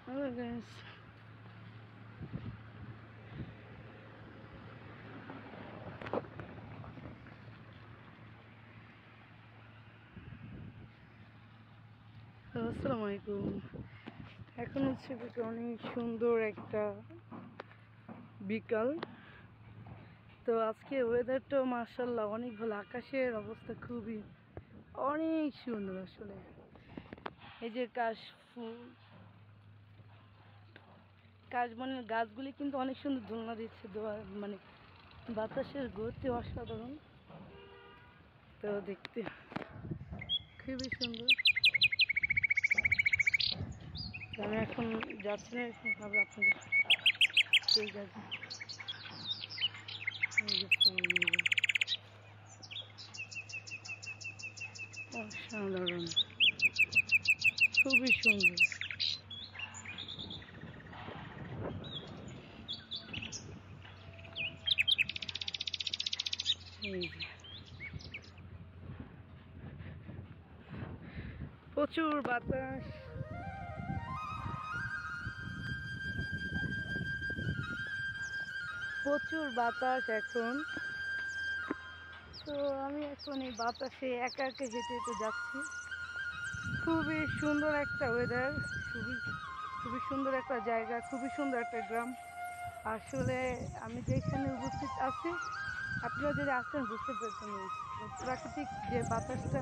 Hello guys. আসসালামু আলাইকুম। এখন হচ্ছে অনেক সুন্দর একটা বিকাল। তো আজকে ওয়েদারটা মাশাআল্লাহ অনেক ভালো, আকাশের অবস্থা খুবই অনেক সুন্দর আসলে। এই যে কাশবনের গাছগুলি কিন্তু অনেক সুন্দর দোলনা দিচ্ছে, মানে বাতাসের গতি অসাধারণ। তো দেখতে খুবই সুন্দর। আমি এখন যাচ্ছি না, এখন ভাবলাম আপনাদের ঠিক আছে। অসাধারণ, খুবই সুন্দর। এই যে প্রচুর বাতাস, প্রচুর বাতাস এখন। তো আমি এখন এই বাতাসে একা একা হেঁটে হেঁটে যাচ্ছি। খুবই সুন্দর একটা ওয়েদার, খুবই খুবই সুন্দর একটা জায়গা, খুবই সুন্দর একটা গ্রাম। আসলে আমি যেখানে উপস্থিত আছি, আপনারা যদি আসেন বুঝতে পারছেন প্রাকৃতিক যে বাতাসটা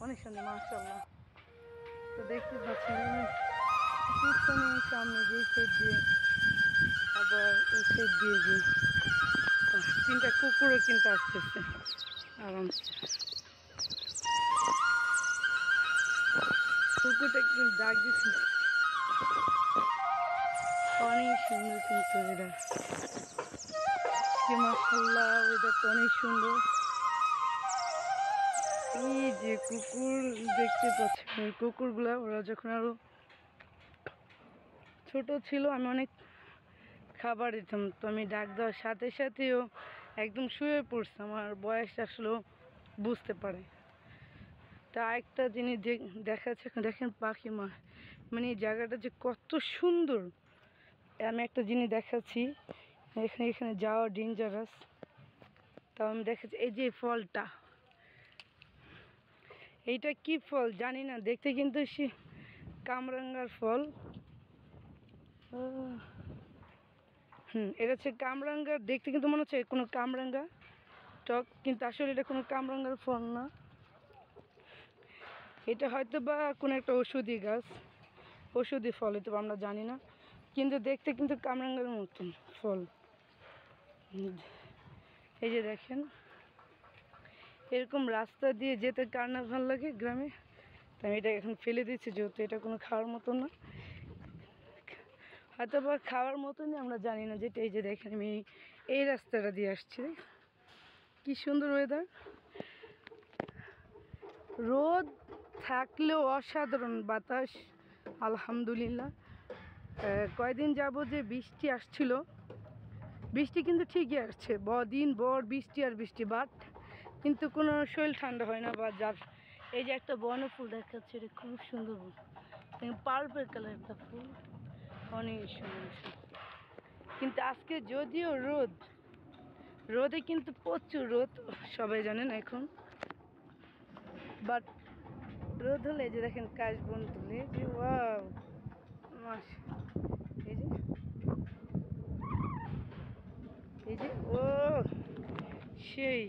অনেক সুন্দর মাশাআল্লাহ। তো দেখতে পাচ্ছেন পিছনে সামনে যে সাইড দিয়ে, আবার ওই সাইড দিয়ে যে তিনটা কুকুরও কিন্তু আসতেছে আরামসে। কুকুরটা কিন্তু ডাক দিচ্ছে, অনেক সুন্দর কিন্তু ওয়েদার। মাশাআল্লাহ ওয়েদারটা অনেক সুন্দর। এই যে কুকুর দেখতে পাচ্ছেন, ওই কুকুরগুলা ওরা যখন আরো ছোট ছিল আমি অনেক খাবার দিতাম, তো আমি ডাক দেওয়ার সাথে সাথেও একদম শুয়ে পড়ছে, আমার বয়স আসলে বুঝতে পারে। তা একটা জিনিস দেখাচ্ছে, দেখেন পাখি মানে এই জায়গাটা যে কত সুন্দর। আমি একটা জিনিস দেখাচ্ছি, এখানে এখানে যাওয়া ডেঞ্জারাস। তাও আমি দেখাচ্ছি, এই যে ফলটা, এইটা কি ফল জানি না, দেখতে কিন্তু সে কামরাঙ্গার ফল। এটা হচ্ছে কামরাঙ্গার, দেখতে কিন্তু মনে হচ্ছে কোনো কামরাঙ্গা টক, কিন্তু আসলে এটা কোনো কামরাঙ্গার ফল না। এটা হয়তো বা কোনো একটা ওষুধি গাছ, ওষুধি ফল হয়তো আমরা জানি না, কিন্তু দেখতে কিন্তু কামরাঙ্গার মতন ফল। এই যে দেখেন, এরকম রাস্তা দিয়ে যেতে কার না ভালো লাগে গ্রামে। তো আমি এটা এখন ফেলে দিচ্ছি, যেহেতু এটা কোনো খাওয়ার মতো না, হয়তো বা খাওয়ার মতনই আমরা জানি না যেটা। এই যে দেখেন আমি এই রাস্তাটা দিয়ে আসছি, কি সুন্দর ওয়েদার। রোদ থাকলেও অসাধারণ বাতাস আলহামদুলিল্লাহ। কয়দিন যাব যে বৃষ্টি আসছিল, বৃষ্টি কিন্তু ঠিকই আসছে, দিন ভর বৃষ্টি আর বৃষ্টি, বাট কিন্তু কোনো শরীর ঠান্ডা হয় না। বা যার এই যে একটা বনফুল দেখাচ্ছে, এটা খুব সুন্দর, পার্পল কালার একটা ফুল, অনেক সুন্দর। কিন্তু আজকে যদিও রোদে কিন্তু প্রচুর রোদ, সবাই জানেন এখন। বাট রোদ হলে যে দেখেন কাশবন তুলে যে ওয়াও মাস, এই যে এই যে ও সেই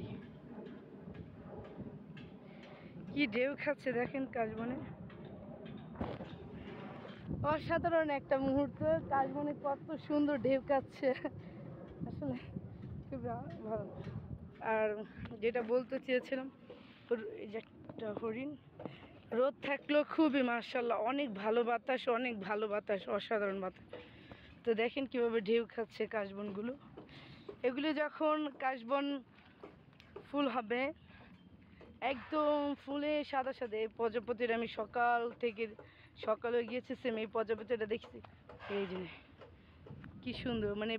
কি ঢেউ খাচ্ছে দেখেন কাশবনে, অসাধারণ একটা মুহূর্ত। কাশবনে কত সুন্দর ঢেউ খাচ্ছে, আসলে খুব ভালো। আর যেটা বলতে চেয়েছিলাম, এই যে একটা হরিণ, রোদ থাকলেও খুবই মাশাআল্লাহ অনেক ভালো বাতাস, অনেক ভালো বাতাস, অসাধারণ বাতাস। তো দেখেন কিভাবে ঢেউ খাচ্ছে কাশবনগুলো। এগুলি যখন কাশবন ফুল হবে, একদম ফুলে সাদা সাদা, এই প্রজাপতির আমি সকালে গিয়েছি, সেম এই প্রজাপতিটা দেখছি। এই যে কি সুন্দর, মানে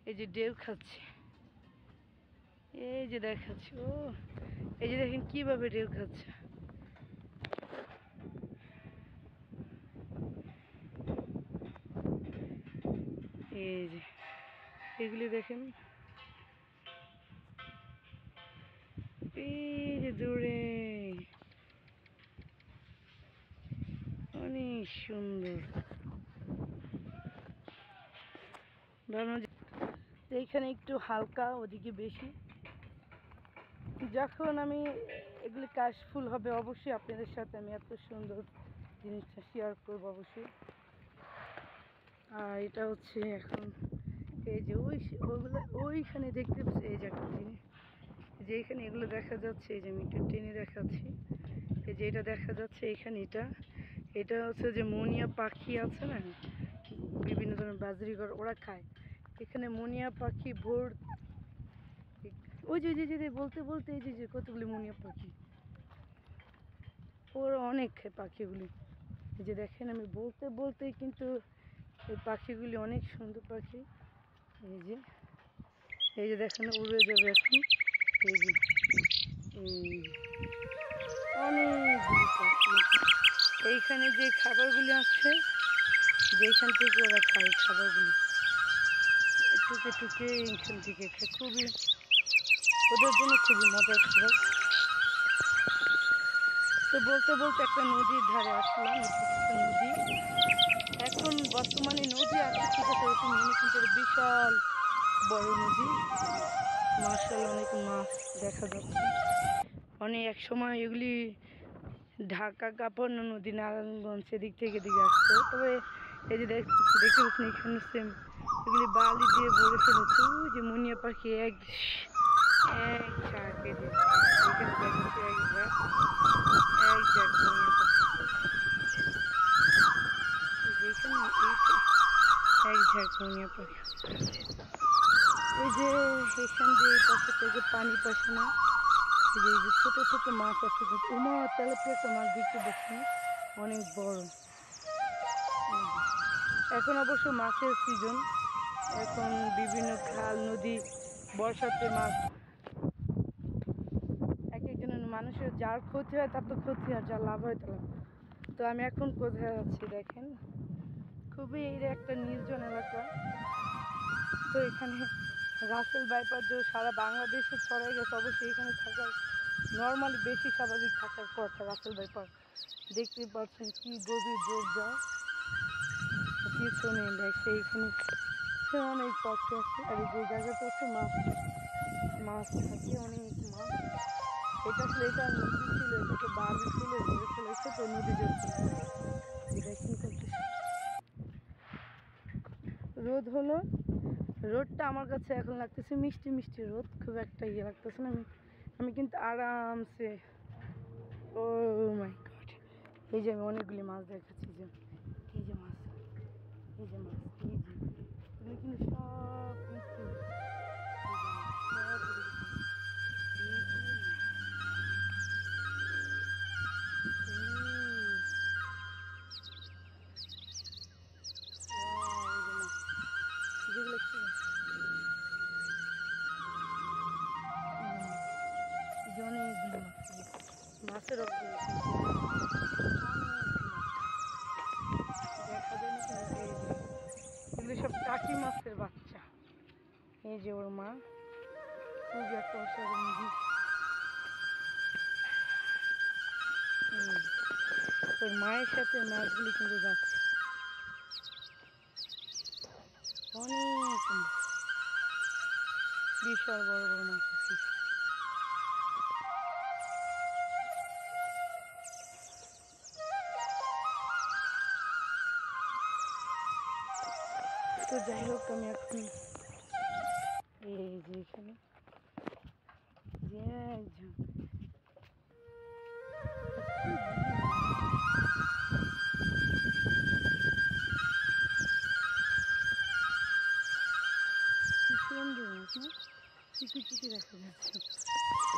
এই যে ঢেউ খাচ্ছে, এই যে দেখাচ্ছে ও, এই যে দেখেন কিভাবে ঢেউ খাচ্ছে। এই যে এগুলি দেখেন, এই যে দূরে অনেক সুন্দর। এইখানে একটু হালকা, ওদিকে বেশি। যখন আমি এগুলি কাশফুল হবে অবশ্যই আপনাদের সাথে আমি এত সুন্দর জিনিসটা শেয়ার করবো অবশ্যই। আর এটা হচ্ছে এখন এই যে ওইখানে দেখতে পাচ্ছি এই যে একটা জিনিস, যে এখানে এগুলো দেখা যাচ্ছে, এই যে আমি একটু টেনে দেখাচ্ছি, এই যে এটা দেখা যাচ্ছে এখানে, এটা হচ্ছে যে মনিয়া পাখি আছে না, বিভিন্ন ধরনের বাজরিঘর ওরা খায়। এখানে মনিয়া পাখি ভোর, ওই যে যে বলতে বলতে এই যে কতগুলি মনিয়া পাখি, ওরা অনেক খায় পাখিগুলি। এই যে দেখেন আমি বলতে বলতেই কিন্তু এই পাখিগুলি অনেক সুন্দর পাখি। এই যে দেখেন উড়ে যাবে এখন। এই যে অনেকগুলি পাখি, এইখানে যে খাবারগুলি আছে, যেখান থেকে ওরা খায় খাবারগুলি, টুকে টুকে এইখান থেকে খায়, খুবই ওদের জন্য খুবই মজার খাবার। তো বলতে বলতে একটা নদীর ধারে আসলাম, এটা একটা নদী। এখন বর্তমানে নদী আছে ঠিক আছে, ওরকম নেই, কিন্তু এটা বিশাল বড় নদী। মার্শাল্লাহ অনেক মাছ দেখা যাচ্ছে। অনেক এক সময় এগুলি ঢাকা কাপড় নদী, নারায়ণগঞ্জ সেদিক থেকে এদিকে আসতো। তবে এই যে দেখতে পাচ্ছেন এখানে সেম এগুলি বালি দিয়ে ভরে ফেলেছে। ওই যে মুনিয়া পাখি এক ঝাঁক, এই যে এখানে দেখাচ্ছে এক ঝাঁক মুনিয়া পাখি, যেখানে এক ঝাঁক মুনিয়া পাখি। এই যে এখান দিয়ে এই পাশে থেকে পানি পাশে না, এই যে ছোট ছোট মাছ আছে, উমা তেলাপিয়া একটা মাছ দেখতে পাচ্ছি অনেক বড়। এখন অবশ্য মাছের সিজন, এখন বিভিন্ন খাল নদী বর্ষাতে মাছ, এক একজনের মানুষের যার ক্ষতি হয় তার তো ক্ষতি, আর যার লাভ হয় তার লাভ। তো আমি এখন কোথায় আছি দেখেন, খুবই এই একটা নির্জন এলাকা। তো এখানে রাসেল ভাইপার যে সারা বাংলাদেশে ছড়াই গেছে, অবশ্যই এখানে থাকার নর্মালি বেশি স্বাভাবিক থাকার কথা। রাসেল ভাইপার দেখতে পাচ্ছেন কি গভীর যোগ যায়, পিছনে দেখছে এখানে অনেক পাখি আছে। আর যে জায়গাটা হচ্ছে মাছ থাকে, অনেক মাছ। এটা আসলে এটা নদী ছিল, এটাকে বালি ফেলে ভরে ফেলেছে, তো নদী চলছে। দেখেন কত রোদ হলো, রোদটা আমার কাছে এখন লাগতেছে মিষ্টি মিষ্টি রোদ, খুব একটা ইয়ে লাগতেছে না। আমি কিন্তু আরামসে, ও মাই গড, এই যে আমি অনেকগুলি মাছ দেখাচ্ছি, যে এই যে মাছ, এই যে মাছ, এই যে এগুলো কিন্তু সব মিষ্টি, যেগুলো অনেকগুলি মাছের দেখা যায় না, এগুলি সব টাকি মাছের বাচ্চা। এই যে ওর মা, খুবই একটা অসাধারণ দিক। ওর মায়ের সাথে মাছগুলি কিন্তু যাচ্ছে, অনেক বিশাল বড় বড় মাছ আছে। তো যাই হোক, আমি এখন এই যে এখানে সুন্দর মাছ না, চিকি চিকি দেখা যাচ্ছে।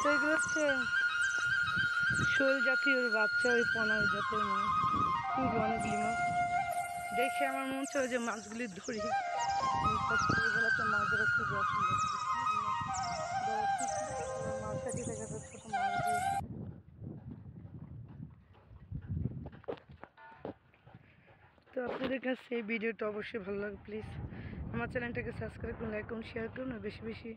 তো এগুলো হচ্ছে শোল জাতীয় বাচ্চা, ওই পোনা জাতীয় মাছ, খুবই অনেকগুলি মাছ। দেখে আমার মন হচ্ছে যে মাছগুলি ধরি, বেলাতে মাছ ধরা খুবই অসুন্দর। মাছ সাথে দেখা যাচ্ছে ছোট মাছ দিয়ে। তো আপনাদের কাছে এই ভিডিওটা অবশ্যই ভালো লাগে, প্লিজ আমার চ্যানেলটাকে সাবস্ক্রাইব করুন, লাইক করুন, শেয়ার করুন আর বেশি বেশি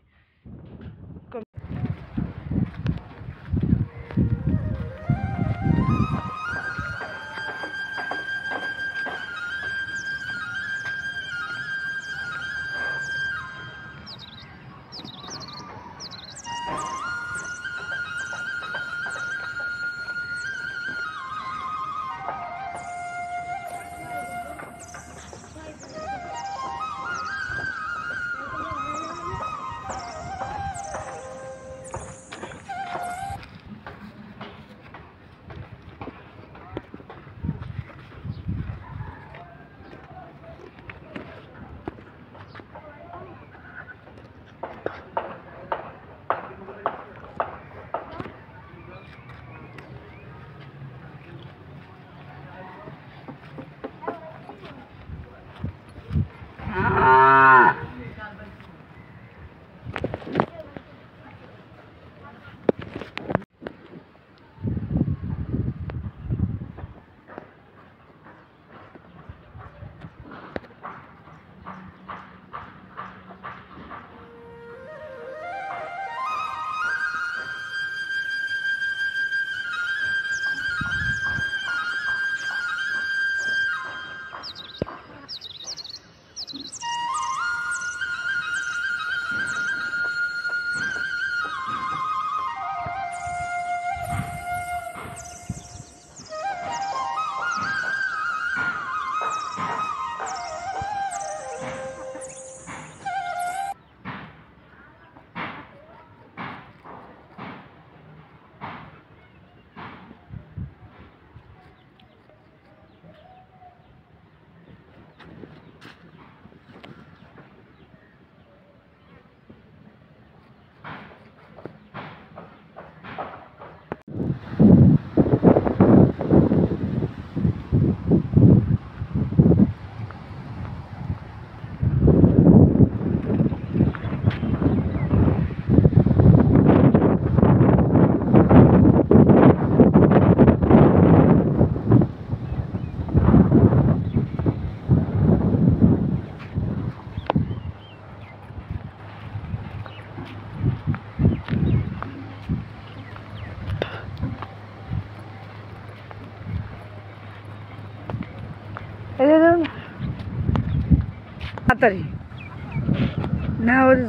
তাড়াতাড়ি না হলে